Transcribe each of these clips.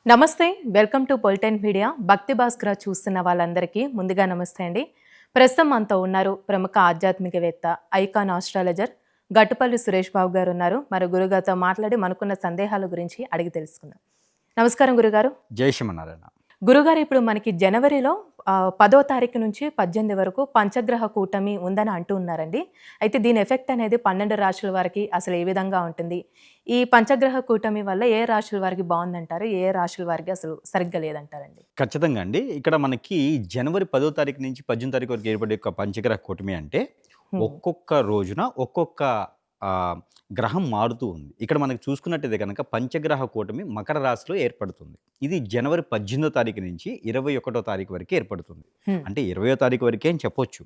నమస్తే. Welcome to పొలిటెన్ media. భక్తి భాస్కర చూస్తున్న వాళ్ళందరికీ ముందుగా నమస్తే అండి. ప్రస్తుతం మనతో ఉన్నారు ప్రముఖ ఆధ్యాత్మికవేత్త, ఐకాన్ ఆస్ట్రాలజర్ గట్టుపల్లి సురేష్ బాబు గారు ఉన్నారు. మరి గురుగారితో మాట్లాడి మనకున్న సందేహాల గురించి అడిగి తెలుసుకుందాం. నమస్కారం గురుగారు. జై శ్రీమన్నారాయణ. గురుగారు, ఇప్పుడు మనకి జనవరిలో 10వ తారీఖు నుంచి 18 వరకు పంచగ్రహ కూటమి ఉందని అంటూ ఉన్నారండి. అయితే దీని ఎఫెక్ట్ అనేది 12 రాశుల వారికి అసలు ఏ విధంగా ఉంటుంది? ఈ పంచగ్రహ కూటమి వల్ల ఏ రాశుల వారికి బాగుందంటారు? ఏ రాశుల వారికి అసలు సరిగ్గా లేదంటారండి? ఖచ్చితంగా అండి. ఇక్కడ మనకి జనవరి 10వ తారీఖు నుంచి 18 తారీఖు వరకు ఏర్పడే ఒక పంచగ్రహ కూటమి అంటే హ్మ్. ఒక్కొక్క రోజున ఒక్కొక్క ఆహ్, గ్రహం మారుతూ ఉంది. ఇక్కడ మనకు చూసుకున్నట్టయితే గనక పంచగ్రహ కూటమి మకర రాశిలో ఏర్పడుతుంది. ఇది జనవరి 18వ తారీఖు నుంచి 21వ తారీఖు వరకు ఏర్పడుతుంది. హ్మ్. అంటే 20వ తారీఖు వరకే అని చెప్పొచ్చు.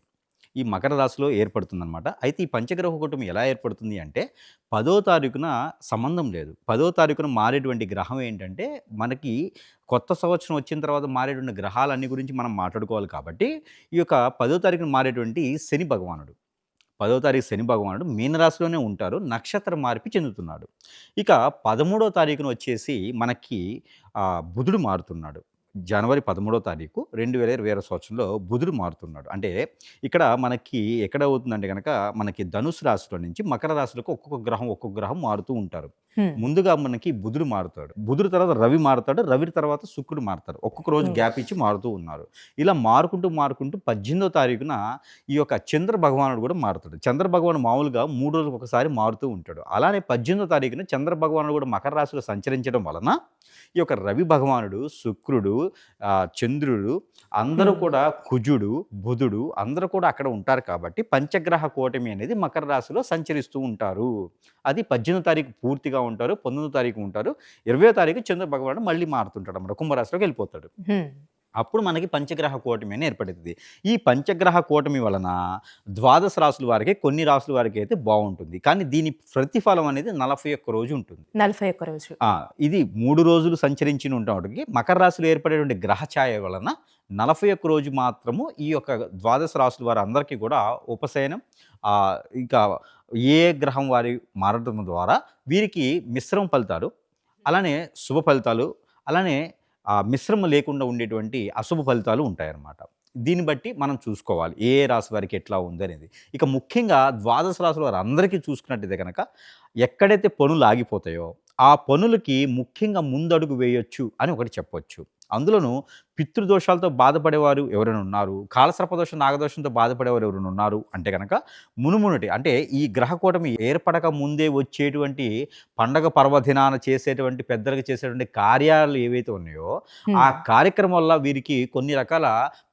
ఈ మకర రాశిలో ఏర్పడుతుందనమాట. అయితే ఈ పంచగ్రహ కూటమి ఎలా ఏర్పడుతుంది అంటే 10వ తారీఖున సంబంధం లేదు. 10వ తారీఖున మారేటువంటి గ్రహం ఏంటంటే మనకి కొత్త సంవత్సరం వచ్చిన తర్వాత మారేటువంటి గ్రహాలన్నీ గురించి మనం మాట్లాడుకోవాలి కాబట్టి ఈ యొక్క 10వ తారీఖున మారేటువంటి శని భగవానుడు. 10వ తారీఖు శని భగవానుడు మీనరాశిలోనే ఉంటారు. నక్షత్ర మార్పు చెందుతున్నాడు. ఇక 13వ తారీఖున వచ్చేసి మనకి బుధుడు మారుతున్నాడు. జనవరి 13వ తారీఖు 2020 సంవత్సరంలో బుధుడు మారుతున్నాడు. అంటే ఇక్కడ మనకి ఎక్కడ అవుతుందంటే గనక మనకి ధనుసు రాశిలో నుంచి మకర రాశిలోకి ఒక్కొక్క గ్రహం మారుతూ ఉంటారు. హ్మ్. ముందుగా మనకి బుధుడు మారుతాడు. బుధుడు తర్వాత రవి మారుతాడు. రవి తర్వాత శుక్రుడు మారుతారు. ఒక్కొక్క రోజు హ్మ్. గ్యాప్ ఇచ్చి మారుతూ ఉన్నారు. ఇలా మారుకుంటూ 18వ తారీఖున ఈ యొక్క చంద్ర భగవానుడు కూడా మారుతాడు. చంద్ర భగవానుడు మామూలుగా 3 రోజులకు ఒకసారి మారుతూ ఉంటాడు. అలానే 18వ తారీఖున చంద్ర భగవానుడు కూడా మకర రాశిలో సంచరించడం వలన ఈ యొక్క రవి భగవానుడు, శుక్రుడు, చంద్రుడు అందరూ హ్మ్. కూడా కుజుడు, బుధుడు అందరూ కూడా అక్కడ ఉంటారు కాబట్టి పంచగ్రహ కూటమి అనేది మకర రాశిలో సంచరిస్తూ ఉంటారు. అది 18వ తారీఖు పూర్తిగా ఉంటారు. 19వ తారీఖు ఉంటారు. 20వ తారీఖు చంద్ర భగవానుడు మళ్ళీ మారుతుంటాడన్నమాట. కుంభరాశిలోకి వెళ్ళిపోతాడు. హ్మ్. అప్పుడు మనకి పంచగ్రహ కూటమి అని ఏర్పడుతుంది. ఈ పంచగ్రహ కూటమి వలన ద్వాదశ రాశుల వారికి, కొన్ని రాశుల వారికి అయితే బావుంటుంది. కానీ దీని ప్రతిఫలం అనేది 41 రోజు ఉంటుంది. 41 రోజు. ఆ! ఇది 3 రోజులు సంచరించిన ఉన్నప్పటికి మకర రాశిలో ఏర్పడేటువంటి గ్రహ ఛాయ వలన 41 రోజు మాత్రము ఈ యొక్క ద్వాదశ రాశుల వారందరికీ కూడా ఉపశయనం, ఇంకా ఏ గ్రహం వారి మారడం ద్వారా వీరికి మిశ్రమ ఫలితాలు, అలానే శుభ ఫలితాలు, అలానే మిశ్రమ లేకుండా ఉండేటువంటి అశుభ ఫలితాలు ఉంటాయన్నమాట. దీన్ని బట్టి మనం చూసుకోవాలి. ఏ రాశి వారికి ఎట్లా ఉందనేది. ఇక ముఖ్యంగా ద్వాదశ రాశుల వారందరికీ చూసుకున్నట్టయితే గనక ఎక్కడైతే పనులు ఆగిపోతాయో ఆ పనులకి ముఖ్యంగా ముందడుగు వేయొచ్చు అని ఒకటి చెప్పొచ్చు. అందులోనూ పితృదోషాలతో బాధపడేవారు ఎవరైనా ఉన్నారు, కాలసర్పదోషం, నాగదోషంతో బాధపడేవారు ఎవరైనా ఉన్నారు అంటే గనక మునుమునుటి అంటే ఈ గ్రహకూటమి ఏర్పడక ముందే వచ్చేటువంటి పండగ పర్వదినాన చేసేటువంటి పెద్దలకు చేసేటువంటి కార్యాలు ఏవైతే ఉన్నాయో ఆ హ్మ్. కార్యక్రమం వల్ల వీరికి కొన్ని రకాల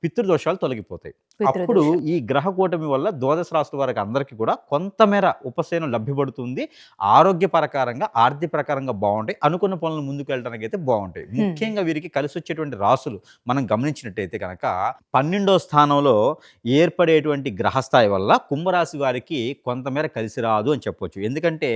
పితృదోషాలు తొలగిపోతాయి. అప్పుడు పితృదోషం. ఈ గ్రహ కూటమి వల్ల ద్వాదశ రాశుల వారికి అందరికీ కూడా కొంతమేర ఉపశమనం లభ్యపడుతుంది. ఆరోగ్య ప్రకారంగా, ఆర్థిక ప్రకారంగా బావుంటాయి. అనుకున్న పనులు ముందుకు వెళ్ళడానికి అయితే బావుంటాయి. హ్మ్. ముఖ్యంగా వీరికి కలిసొచ్చేటువంటి రాసులు మనం గమనించినట్టయితే గనక 12వ స్థానంలో ఏర్పడేటువంటి గ్రహస్థాయి వల్ల కుంభరాశి వారికి కొంతమేర కలిసి రాదు అని చెప్పొచ్చు. ఎందుకంటే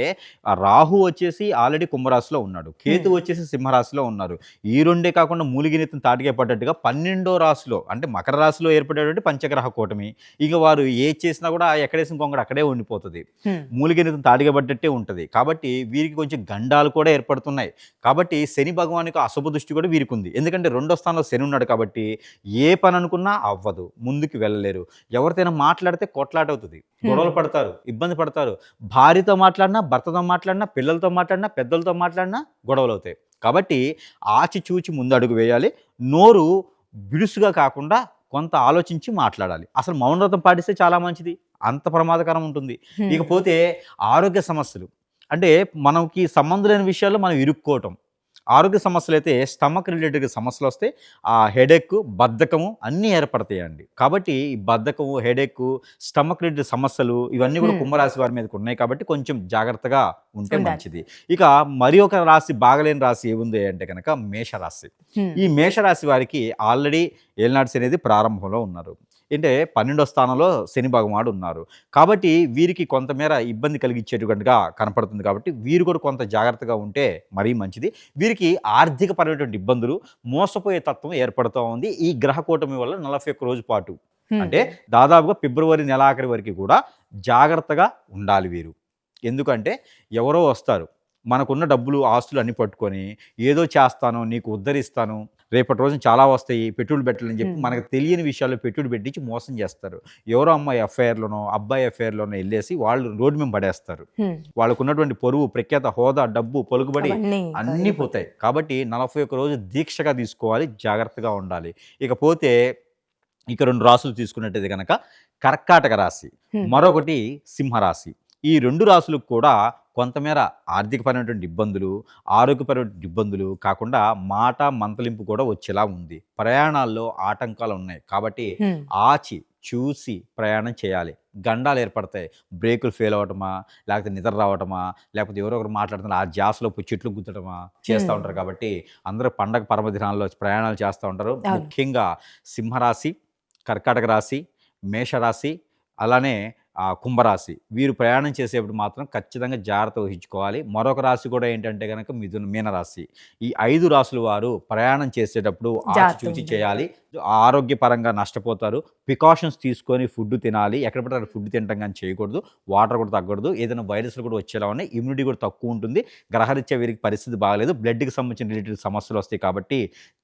రాహు వచ్చేసి ఆల్రెడీ కుంభరాశిలో ఉన్నాడు. కేతు హ్మ్. వచ్చేసి సింహరాశిలో ఉన్నారు. ఈ రెండే కాకుండా మూలిగినెత్తున తాటికాయ పడ్డట్టుగా 12వ రాశిలో అంటే మకర రాశిలో ఏర్పడేటువంటి పంచగ్రహ కూటమి. ఇక వారు ఏది చేసినా కూడా ఎక్కడేసిన గొంగడ అక్కడే ఉండిపోతది. హ్మ్. మూలిగినెత్తున తాటికాయ పడ్డట్టే ఉంటది. కాబట్టి వీరికి కొంచెం గండాలు కూడా ఏర్పడుతున్నాయి. కాబట్టి శని భగవానునికి అశుభ దృష్టి కూడా వీరికుంది. ఎందుకంటే రెండో స్థానంలో శని ఉన్నాడు కాబట్టి ఏ పని అనుకున్నా అవ్వదు. ముందుకు వెళ్ళలేరు. ఎవరితోనైనా మాట్లాడితే కొట్లాటవుతది. హ్మ్. గొడవలు పడతారు. ఇబ్బంది పడతారు. భార్యతో మాట్లాడినా, భర్తతో మాట్లాడినా, పిల్లలతో మాట్లాడినా, పెద్దలతో మాట్లాడినా గొడవలవుతాయి. కాబట్టి ఆచిచూచి ముందడుగు వేయాలి. నోరు బిడుసుగా కాకుండా కొంత ఆలోచించి మాట్లాడాలి. అసలు మౌనవ్రతం పాటిస్తే చాలా మంచిది. అంత ప్రమాదకరం ఉంటుంది. హ్మ్. ఇకపోతే ఆరోగ్య సమస్యలు. అంటే మనకి సంబంధం లేని విషయాల్లో మనం ఇరుక్కోవటం. ఆరోగ్య సమస్యలైతే స్టమక్ రిలేటెడ్ సమస్యలొస్తే హెడేక్, బద్ధకము అన్నీ ఏర్పడతాయండి. కాబట్టి ఈ బద్ధకము, హెడేకు, స్టమక్ రిలేటెడ్ సమస్యలు ఇవన్నీ కూడా హ్మ్. కుంభరాశి వారి మీదకి ఉన్నాయి కాబట్టి కొంచెం జాగ్రత్తగా ఉంటే ఉండాలి. మంచిది. ఇక మరి ఒక రాశి బాగలేని రాశి ఏముంది అంటే గనక మేషరాశి. హ్మ్. ఈ మేషరాశి వారికి ఆల్రెడీ ఏలినాటి శని అనేది ప్రారంభంలో ఉన్నారు. అంటే 12వ స్థానంలో శని భగవానుడు ఉన్నారు. కాబట్టి వీరికి కొంతమేర ఇబ్బంది కలిగించేటువంటిగా కనపడుతుంది కాబట్టి వీరు కూడా కొంత జాగ్రత్తగా ఉంటే మరీ మంచిది. వీరికి ఆర్థికపరమైనటువంటి ఇబ్బందులు, మోసపోయే తత్వం ఏర్పడుతూ ఉంది ఈ గ్రహ కూటమి వల్ల 41 రోజు పాటు. హ్మ్. అంటే దాదాపుగా ఫిబ్రవరి నెలాఖరి వరకు కూడా జాగ్రత్తగా ఉండాలి వీరు. ఎందుకంటే ఎవరో వస్తారు. మనకున్న డబ్బులు ఆస్తులు అన్ని పట్టుకొని ఏదో చేస్తాను, నీకు ఉద్ధరిస్తాను, రేపటి రోజున చాలా వస్తాయి, పెట్టుబడులు పెట్టాలని చెప్పి మనకు తెలియని విషయాల్లో పెట్టుబడి పెట్టించి మోసం చేస్తారు. ఎవరో అమ్మాయి ఎఫ్ఐఆర్‌లోనో, అబ్బాయి ఎఫ్ఐఆర్‌లోనో ఎళ్ళేసి వాళ్ళు రోడ్డు మీద పడేస్తారు. వాళ్ళకున్నటువంటి పరువు, ప్రఖ్యాత, హోదా, డబ్బు, పలుకుబడి అన్నీ పోతాయి. కాబట్టి 41 రోజు దీక్షగా తీసుకోవాలి, జాగ్రత్తగా ఉండాలి. ఇకపోతే ఇక 2 రాసులు తీసుకున్నట్టయితే గనక కర్కాటక రాశి, మరొకటి సింహరాశి. ఈ 2 రాసులకు కూడా కొంతమేర ఆర్థికపరమైనటువంటి ఇబ్బందులు, ఆరోగ్యపరమైనటువంటి ఇబ్బందులు కాకుండా మాట మంతలింపు కూడా వచ్చేలా ఉంది. ప్రయాణాల్లో ఆటంకాలు ఉన్నాయి. కాబట్టి ఆచి చూసి ప్రయాణం చేయాలి. గండాలు ఏర్పడతాయి. బ్రేకులు ఫెయిల్ అవ్వటమా, లేకపోతే నిద్ర రావటమా, లేకపోతే ఎవరో ఒకరు మాట్లాడుతున్నారు ఆ ధ్యాసలో పోయి చెట్లు గుద్దటమా చేస్తూ ఉంటారు. కాబట్టి అందరూ పండగ పర్వదినాల్లో ప్రయాణాలు చేస్తూ ఉంటారు. ముఖ్యంగా సింహరాశి, కర్కాటక రాశి, మేషరాశి, అలానే కుంభరాశి వీరు ప్రయాణం చేసేప్పుడు మాత్రం ఖచ్చితంగా జాగ్రత్త వహించుకోవాలి. మరొక రాశి కూడా ఏంటంటే కనుక మీనరాశి. ఈ 5 రాశుల వారు ప్రయాణం చేసేటప్పుడు ఆచితూచి చేయాలి. ఆరోగ్యపరంగా నష్టపోతారు. ప్రికాషన్స్ తీసుకొని ఫుడ్ తినాలి. ఎక్కడ పడితే అక్కడ ఫుడ్ తినడం కానీ చేయకూడదు. వాటర్ కూడా తగ్గకూడదు. ఏదైనా వైరస్లు కూడా వచ్చేలా ఉన్నాయి. ఇమ్యూనిటీ కూడా తక్కువ ఉంటుంది. గ్రహరీత్యా వీరికి పరిస్థితి బాగలేదు. బ్లడ్కి సంబంధించిన రిలేటెడ్ సమస్యలు వస్తాయి. కాబట్టి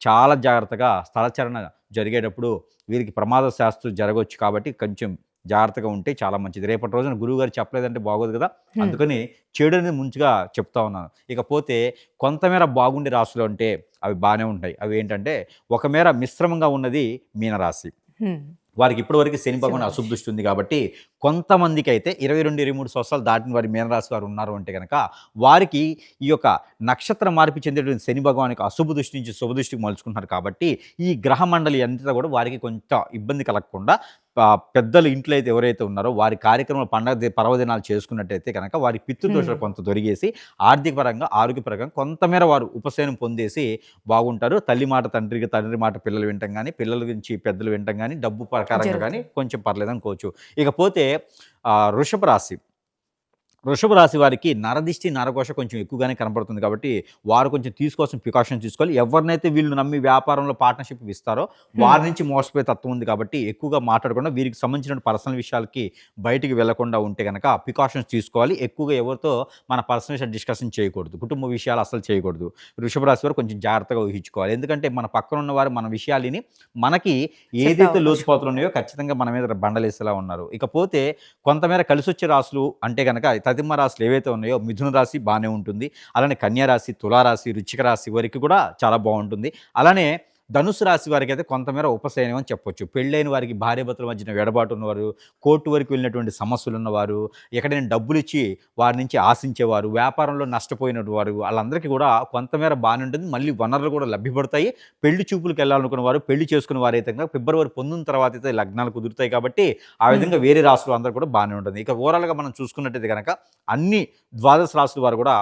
చాలా జాగ్రత్తగా స్థలచరణ జరిగేటప్పుడు వీరికి ప్రమాద శాస్త్రం జరగవచ్చు. కాబట్టి కొంచెం జాగ్రత్తగా ఉంటే చాలా మంచిది. రేపటి రోజున గురువుగారు చెప్పలేదంటే బాగోదు కదా, అందుకని చెడు అనేది ముందుగా చెప్తా ఉన్నాను. ఇకపోతే కొంతమేర బాగుండే రాశులు అంటే అవి బాగానే ఉంటాయి. అవి ఏంటంటే ఒక మేర మిశ్రమంగా ఉన్నది మీనరాశి. వారికి ఇప్పటివరకు శని భగవాన్ అశుభ దృష్టి ఉంది. కాబట్టి కొంతమందికి అయితే 22-23 సంవత్సరాలు దాటిన వారి మీనరాశి వారు ఉన్నారు అంటే కనుక వారికి ఈ యొక్క నక్షత్ర మార్పు చెందేటువంటి శని భగవానికి అశుభ దృష్టి నుంచి శుభ దృష్టికి మలుచుకుంటున్నారు. కాబట్టి ఈ గ్రహ మండలి అంతా కూడా వారికి కొంచెం ఇబ్బంది కలగకుండా పెద్దలు ఇంట్లో అయితే ఎవరైతే ఉన్నారో వారి కార్యక్రమాలు, పండగ పర్వదినాలు చేసుకున్నట్టయితే కనుక వారి పితృదోషాలు కొంత దొరికేసి ఆర్థికపరంగా, ఆరోగ్యపరంగా కొంతమేర వారు ఉపశమనం పొందేసి బాగుంటారు. తల్లి మాట తండ్రికి, తండ్రి మాట పిల్లలు వింటాం కానీ, పిల్లల గురించి పెద్దలు వింటాం కానీ, డబ్బు ప్రకారంగా కానీ కొంచెం పర్లేదు అనుకోవచ్చు. ఇకపోతే వృషభ రాశి. వృషభ రాశి వారికి నరదిష్టి, నరఘోష కొంచెం ఎక్కువగానే కనపడుతుంది. కాబట్టి వారు కొంచెం తీసుకోవాల్సిన ప్రికాషన్ తీసుకోవాలి. ఎవరినైతే వీళ్ళు నమ్మి వ్యాపారంలో పార్ట్నర్షిప్ ఇస్తారో వారి నుంచి మోసపోయే తత్వం ఉంది. కాబట్టి ఎక్కువగా మాట్లాడకుండా వీరికి సంబంధించిన పర్సనల్ విషయాలకి బయటికి వెళ్లకుండా ఉంటే కనుక ప్రికాషన్స్ తీసుకోవాలి. ఎక్కువగా ఎవరితో మన పర్సనల్ విషయాలు డిస్కషన్ చేయకూడదు. కుటుంబ విషయాలు అసలు చేయకూడదు. వృషభ రాశి వారు కొంచెం జాగ్రత్తగా ఊహించుకోవాలి. ఎందుకంటే మన పక్కన ఉన్న వారు మన విషయాలని మనకి ఏదైతే లోతుపాతులు ఉన్నాయో ఖచ్చితంగా మన మీద బండలేసేలా ఉన్నారు. ఇకపోతే కొంతమేర కలిసి వచ్చే రాశులు అంటే కనుక తదిమ రాశులు ఏవైతే ఉన్నాయో మిథున రాశి బాగానే ఉంటుంది. అలానే కన్యా రాశి, తులారాశి, వృశ్చిక రాశి వారికి కూడా చాలా బాగుంటుంది. అలానే ధనుసు రాశి వారికి అయితే కొంతమేర ఉపశమనం అని చెప్పొచ్చు. పెళ్ళైన వారికి భార్యాభర్తల మధ్యన వెడబాటు ఉన్నవారు, కోర్టు వరకు వెళ్ళినటువంటి సమస్యలు ఉన్నవారు, ఎక్కడైనా డబ్బులు ఇచ్చి వారి నుంచి ఆశించేవారు, వ్యాపారంలో నష్టపోయిన వారు, వాళ్ళందరికీ కూడా కొంతమేర బాగానే ఉంటుంది. మళ్ళీ వనరులు కూడా లభ్యపడతాయి. పెళ్లి చూపులకు వెళ్ళాలనుకున్న వారు, పెళ్లి చేసుకున్న వారు అయితే ఫిబ్రవరి 19 తర్వాత అయితే లగ్నాలు కుదురుతాయి. కాబట్టి ఆ విధంగా వేరే రాశులు అందరూ కూడా బాగానే ఉంటుంది. ఇక ఓవరాల్గా మనం చూసుకున్నట్టయితే కనుక అన్ని ద్వాదశ రాశుల వారు కూడా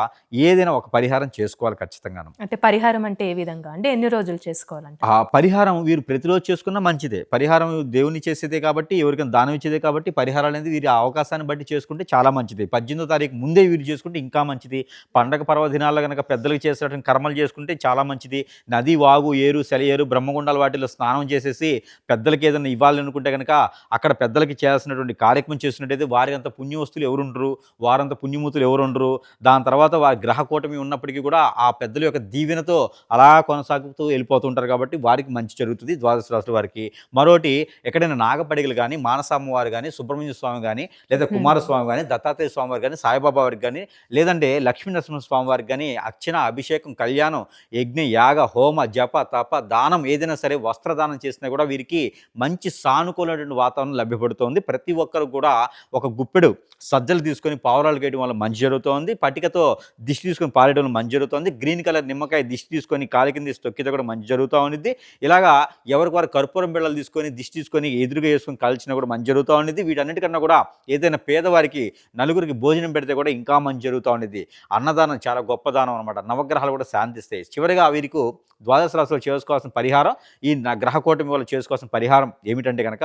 ఏదైనా ఒక పరిహారం చేసుకోవాలి ఖచ్చితంగాను. అంటే పరిహారం అంటే ఏ విధంగా, అంటే ఎన్ని రోజులు చేసుకోవాలంటే? ఆ పరిహారం వీరు ప్రతిరోజు చేసుకున్నా మంచిదే. పరిహారం దేవుని చేసేదే కాబట్టి, ఎవరికైనా దానం ఇచ్చేదే కాబట్టి పరిహారాలు అనేది వీరి అవకాశాన్ని బట్టి చేసుకుంటే చాలా మంచిది. 18వ తారీఖు ముందే వీరు చేసుకుంటే ఇంకా మంచిది. పండగ పర్వదినాల్లో కనుక పెద్దలకు చేసేటువంటి కర్మలు చేసుకుంటే చాలా మంచిది. నది, వాగు, ఏరు, సెలయేరు, బ్రహ్మగుండాల వాటిలో స్నానం చేసేసి పెద్దలకి ఏదైనా ఇవ్వాలనుకుంటే కనుక అక్కడ పెద్దలకి చేయాల్సినటువంటి కార్యక్రమం చేసినట్టయితే వారి అంత పుణ్యవస్తులు ఎవరుండరు, వారంత పుణ్యమూతులు ఎవరుండరు. దాని తర్వాత వారి గ్రహ కూటమి ఉన్నప్పటికీ కూడా ఆ పెద్దల యొక్క దీవెనతో అలా కొనసాగుతూ వెళ్ళిపోతుంటారు. కాబట్టి వారికి మంచి జరుగుతుంది ద్వాదశ రాశుల వారికి. మరోటి ఎక్కడైనా నాగపడిగలు కానీ, మానసమ్మ వారు కానీ, సుబ్రహ్మణ్య స్వామి కానీ, లేదా కుమారస్వామి కానీ, దత్తాత్రేయ స్వామి వారు కానీ, సాయిబాబా వారికి కానీ, లేదంటే లక్ష్మీ నరసింహ స్వామి వారికి కానీ అర్చన, అభిషేకం, కళ్యాణం, యజ్ఞ, యాగ, హోమ, జప, తప, దానం ఏదైనా సరే వస్త్రదానం చేసినా కూడా వీరికి మంచి సానుకూలమైనటువంటి వాతావరణం లభ్యపడుతోంది. ప్రతి ఒక్కరు కూడా ఒక గుప్పెడు సజ్జలు తీసుకొని పావురాలు గేయడం వల్ల మంచి జరుగుతోంది. పటికతో దిష్టి తీసుకొని పారేయడం వల్ల మంచి జరుగుతోంది. గ్రీన్ కలర్ నిమ్మకాయ దిష్టి తీసుకొని కాలి కింద తొక్కితే కూడా మంచి జరుగుతూ ఉంది. ఇలాగా ఎవరికి వారు కర్పూరం బిళ్ళలు తీసుకొని దిష్టి తీసుకొని ఎదురుగా వేసుకొని కలిసినా కూడా మంచి జరుగుతూ ఉండేది. వీటన్నిటికన్నా కూడా ఏదైనా పేదవారికి నలుగురికి భోజనం పెడితే కూడా ఇంకా మంచి జరుగుతూ ఉండేది. అన్నదానం చాలా గొప్ప దానం అనమాట. నవగ్రహాలు కూడా శాంతిస్తాయి. చివరిగా వీరికి ద్వాదశ రాశిలో చేసుకోవాల్సిన పరిహారం, ఈ గ్రహ కూటమి వల్ల చేసుకోవాల్సిన పరిహారం ఏమిటంటే కనుక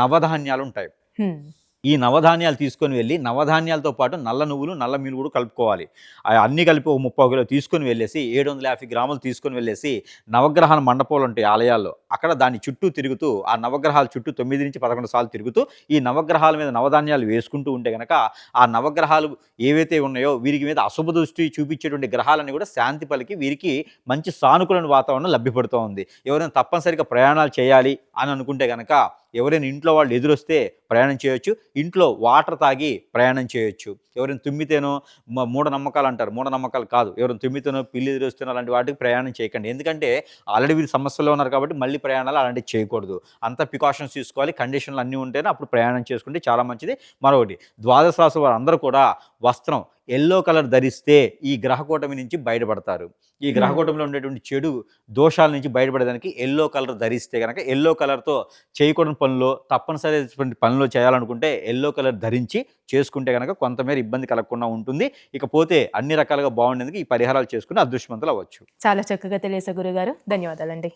నవధాన్యాలు ఉంటాయి. ఈ నవధాన్యాలు తీసుకొని వెళ్ళి నవధాన్యాలతో పాటు నల్ల నువ్వులు, నల్ల మినుగుడు కలుపుకోవాలి. అన్నీ కలిపి ఒక 30 కిలో తీసుకొని వెళ్ళేసి 750 గ్రాములు తీసుకొని వెళ్ళేసి నవగ్రహాల మండపాలుంటాయి ఆలయాల్లో. అక్కడ దాని చుట్టూ తిరుగుతూ ఆ నవగ్రహాల చుట్టూ 9-11 సార్లు తిరుగుతూ ఈ నవగ్రహాల మీద నవధాన్యాలు వేసుకుంటూ ఉంటే గనక ఆ నవగ్రహాలు ఏవైతే ఉన్నాయో వీరికి మీద అశుభ దృష్టి చూపించేటువంటి గ్రహాలన్నీ కూడా శాంతి పలికి వీరికి మంచి సానుకూల వాతావరణం లభ్యపడుతూ ఉంది. ఎవరైనా తప్పనిసరిగా ప్రయాణాలు చేయాలి అని అనుకుంటే గనక ఎవరైనా ఇంట్లో వాళ్ళు ఎదురొస్తే ప్రయాణం చేయొచ్చు. ఇంట్లో వాటర్ తాగి ప్రయాణం చేయొచ్చు. ఎవరైనా తుమ్మితేనో మూఢనమ్మకాలు అంటారు. మూఢనమ్మకాలు కాదు. ఎవరైనా తుమ్మితేనో, పిల్లి ఎదురొస్తేనో అలాంటి వాటికి ప్రయాణం చేయకండి. ఎందుకంటే ఆల్రెడీ వీరు సమస్యలో ఉన్నారు కాబట్టి మళ్ళీ ప్రయాణాలు అలాంటివి చేయకూడదు. అంత ప్రికాషన్స్ తీసుకోవాలి. కండిషన్లు అన్నీ ఉంటేనే అప్పుడు ప్రయాణం చేసుకుంటే చాలా మంచిది. మరొకటి ద్వాదశ రాశి వారందరూ కూడా వస్త్రం యెల్లో కలర్ ధరిస్తే ఈ గ్రహకూటమి నుంచి బయటపడతారు. ఈ గ్రహకూటమిలో ఉండేటువంటి చెడు దోషాల నుంచి బయటపడేదానికి యెల్లో కలర్ ధరిస్తే గనక యెల్లో కలర్‌తో చేయకూడని పనులు, తప్పనిసరైనటువంటి పనులు చేయాలనుకుంటే యెల్లో కలర్ ధరించి చేసుకుంటే గనక కొంతమేర ఇబ్బంది కలగకుండా ఉంటుంది. ఇకపోతే అన్ని రకాలుగా బాగుండేందుకు ఈ పరిహారాలు చేసుకుని అదృష్టవంతులు అవ్వచ్చు. చాలా చక్కగా తెలియజేశారు గురుగారు. ధన్యవాదాలండి.